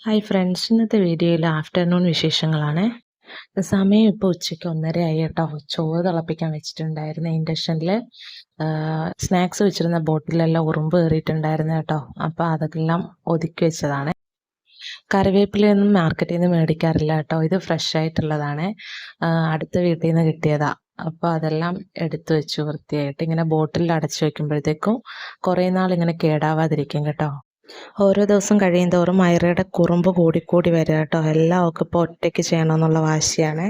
Hi friends, ഇന്നത്തെ വീഡിയോയിൽ afternoon വിശേഷങ്ങളാണ്. സമയം ഇപ്പോൾ ഉച്ചയ്ക്ക് 1:30 ആയി കേട്ടോ. ചോറ് തിളപ്പിക്കാൻ വെച്ചിട്ടുണ്ടായിരുന്നു ഇൻഡക്ഷനിൽ. സ്നാക്സ് വെച്ചിരുന്ന ബോട്ടിലെല്ലാം ഉറുമ്പ് കയറിയിട്ടുണ്ടായിരുന്നു കേട്ടോ. അപ്പോൾ അതെല്ലാം ഒതുക്കി വെച്ചതാണ്. കറിവേപ്പിലയൊന്നും മാർക്കറ്റിൽ നിന്ന് മേടിക്കാറില്ല കേട്ടോ. ഇത് ഫ്രഷ് ആയിട്ടുള്ളതാണ്. അടുത്ത വീട്ടിൽ നിന്ന് കിട്ടിയതാ. അപ്പോൾ അതെല്ലാം എടുത്തു വെച്ചു വൃത്തിയായിട്ട്. ഇങ്ങനെ ബോട്ടിലിൽ അടച്ചു വയ്ക്കുമ്പോഴത്തേക്കും കുറേ നാൾ ഇങ്ങനെ കേടാവാതിരിക്കും കേട്ടോ. ഓരോ ദിവസം കഴിയുന്തോറും മൈറയുടെ കുറുമ്പ് കൂടിക്കൂടി വരിക കേട്ടോ. എല്ലാം ഒക്കെ ഇപ്പോൾ ഒറ്റയ്ക്ക് ചെയ്യണമെന്നുള്ള വാശിയാണ്.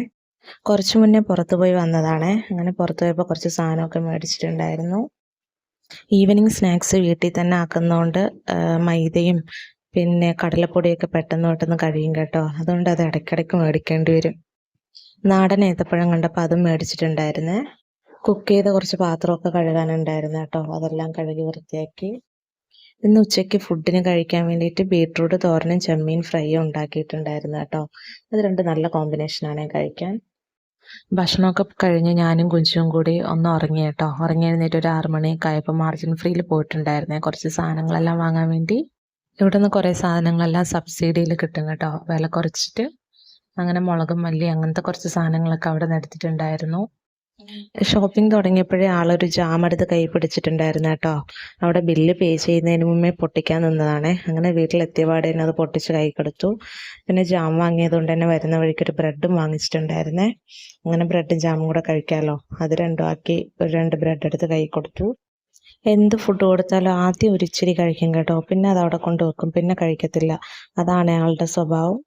കുറച്ച് മുന്നേ പുറത്തു പോയി വന്നതാണ്. അങ്ങനെ പുറത്തു പോയപ്പോൾ കുറച്ച് സാധനമൊക്കെ മേടിച്ചിട്ടുണ്ടായിരുന്നു. ഈവനിങ് സ്നാക്സ് വീട്ടിൽ തന്നെ ആക്കുന്നതുകൊണ്ട് മൈദയും പിന്നെ കടലപ്പൊടിയൊക്കെ പെട്ടെന്ന് കഴിയും കേട്ടോ. അതുകൊണ്ട് അത് ഇടയ്ക്കിടയ്ക്ക് മേടിക്കേണ്ടി വരും. നാടൻ ഏത്തപ്പഴം കണ്ടപ്പോൾ അതും മേടിച്ചിട്ടുണ്ടായിരുന്നേ. കുക്ക് ചെയ്ത കുറച്ച് പാത്രമൊക്കെ കഴുകാനുണ്ടായിരുന്നു കേട്ടോ. അതെല്ലാം കഴുകി വൃത്തിയാക്കി. ഇന്ന് ഉച്ചയ്ക്ക് ഫുഡിന് കഴിക്കാൻ വേണ്ടിയിട്ട് ബീട്രൂട്ട് തോരനും ചെമ്മീൻ ഫ്രൈയും ഉണ്ടാക്കിയിട്ടുണ്ടായിരുന്നു കേട്ടോ. അത് രണ്ട് നല്ല കോമ്പിനേഷനാണ് കഴിക്കാൻ. ഭക്ഷണമൊക്കെ കഴിഞ്ഞ് ഞാനും കുഞ്ചും കൂടി ഒന്ന് ഉറങ്ങി കേട്ടോ. ഉറങ്ങി എഴുന്നേറ്റ് ഒരു 6 മണിയൊക്കെ ആയപ്പോൾ മാർജിൻ ഫ്രീയിൽ പോയിട്ടുണ്ടായിരുന്നേ കുറച്ച് സാധനങ്ങളെല്ലാം വാങ്ങാൻ വേണ്ടി. ഇവിടെ നിന്ന് കുറേ സാധനങ്ങളെല്ലാം സബ്സിഡിയിൽ കിട്ടും കേട്ടോ, വില കുറച്ചിട്ട്. അങ്ങനെ മുളകും മല്ലി അങ്ങനത്തെ കുറച്ച് സാധനങ്ങളൊക്കെ അവിടെ നിന്ന് എടുത്തിട്ടുണ്ടായിരുന്നു. ഷോപ്പിംഗ് തുടങ്ങിയപ്പോഴേ ആളൊരു ജാം എടുത്ത് കൈ പിടിച്ചിട്ടുണ്ടായിരുന്നു കേട്ടോ. അവിടെ ബില്ല് പേ ചെയ്യുന്നതിന് മുമ്പേ പൊട്ടിക്കാൻ നിന്നതാണ്. അങ്ങനെ വീട്ടിലെത്തിയ പാടെ തന്നെ അത് പൊട്ടിച്ച് കൈ കൊടുത്തു. പിന്നെ ജാം വാങ്ങിയത് കൊണ്ട് തന്നെ വരുന്ന വഴിക്ക് ഒരു ബ്രെഡും വാങ്ങിച്ചിട്ടുണ്ടായിരുന്നേ. അങ്ങനെ ബ്രെഡും ജാമും കൂടെ കഴിക്കാമല്ലോ, അത് രണ്ടും ആക്കി ഒരു 2 ബ്രെഡ് എടുത്ത് കൈ കൊടുത്തു. എന്ത് ഫുഡ് കൊടുത്താലും ആദ്യം ഒരു ഇച്ചിരി കഴിക്കും കേട്ടോ, പിന്നെ അത് അവിടെ കൊണ്ട് വെക്കും, പിന്നെ കഴിക്കത്തില്ല. അതാണ് അയാളുടെ സ്വഭാവം.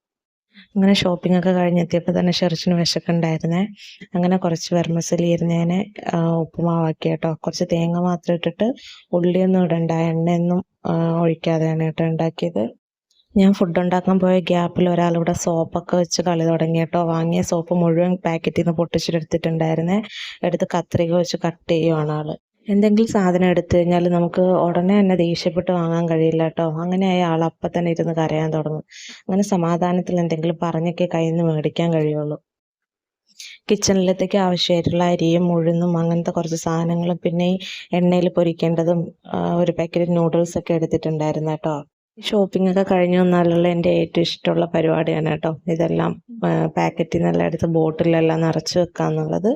അങ്ങനെ ഷോപ്പിംഗ് ഒക്കെ കഴിഞ്ഞെത്തിയപ്പോൾ തന്നെ ഷെറിച്ചിന് വിശക്കുണ്ടായിരുന്നേ. അങ്ങനെ കുറച്ച് വെർമസലി ഇരുന്നതിനെ ഉപ്പുമാവാക്കി കേട്ടോ. കുറച്ച് തേങ്ങ മാത്രം ഇട്ടിട്ട് ഉള്ളിയൊന്നും ഇടണ്ട, എണ്ണയൊന്നും ഒഴിക്കാതെയാണ് കേട്ടോ ഉണ്ടാക്കിയത്. ഞാൻ ഫുഡ് ഉണ്ടാക്കാൻ പോയ ഗ്യാപ്പിൽ ഒരാളിവിടെ സോപ്പൊക്കെ വെച്ച് കളി തുടങ്ങി കേട്ടോ. വാങ്ങിയ സോപ്പ് മുഴുവൻ പാക്കറ്റിൽ നിന്ന് പൊട്ടിച്ചെടുത്തിട്ടുണ്ടായിരുന്നേ. എടുത്ത് കത്രിക വെച്ച് കട്ട് ചെയ്യുവാണ് ആള്. എന്തെങ്കിലും സാധനം എടുത്തു കഴിഞ്ഞാൽ നമുക്ക് ഉടനെ തന്നെ ദേഷ്യപ്പെട്ട് വാങ്ങാൻ കഴിയില്ല കേട്ടോ. അങ്ങനെയായ ആൾ അപ്പം തന്നെ ഇരുന്ന് കരയാൻ തുടങ്ങും. അങ്ങനെ സമാധാനത്തിൽ എന്തെങ്കിലും പറഞ്ഞൊക്കെ കയ്യിൽ നിന്ന് മേടിക്കാൻ കഴിയുള്ളൂ. കിച്ചണിലത്തേക്ക് ആവശ്യമായിട്ടുള്ള അരിയും ഉഴുന്നും അങ്ങനത്തെ കുറച്ച് സാധനങ്ങളും പിന്നെ ഈ എണ്ണയിൽ പൊരിക്കേണ്ടതും ഒരു പാക്കറ്റ് നൂഡിൽസൊക്കെ എടുത്തിട്ടുണ്ടായിരുന്നു കേട്ടോ. ഷോപ്പിംഗ് ഒക്കെ കഴിഞ്ഞു വന്നാലുള്ള എൻ്റെ ഏറ്റവും ഇഷ്ടമുള്ള പരിപാടിയാണ് കേട്ടോ ഇതെല്ലാം. പാക്കറ്റിൽ നിന്നെല്ലാം എടുത്ത് ബോട്ടിലെല്ലാം നിറച്ച് വെക്കുക എന്നുള്ളത്.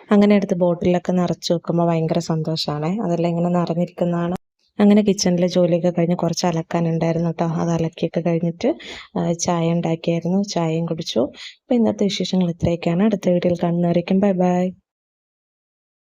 അങ്ങനെ എടുത്ത് ബോട്ടിലൊക്കെ നിറച്ച് വെക്കുമ്പോൾ ഭയങ്കര സന്തോഷമാണ്. അതെല്ലാം ഇങ്ങനെ നിറഞ്ഞിരിക്കുന്നതാണ്. അങ്ങനെ കിച്ചണിലെ ജോലിയൊക്കെ കഴിഞ്ഞ് കുറച്ച് അലക്കാനുണ്ടായിരുന്നു കേട്ടോ. അത് അലക്കിയൊക്കെ കഴിഞ്ഞിട്ട് ചായ ഉണ്ടാക്കിയായിരുന്നു. ചായയും കുടിച്ചു. അപ്പോൾ ഇന്നത്തെ വിശേഷങ്ങൾ ഇത്രയൊക്കെയാണ്. അടുത്ത വീഡിയോയിൽ കാണുന്നവരേക്കും ബൈ ബൈ.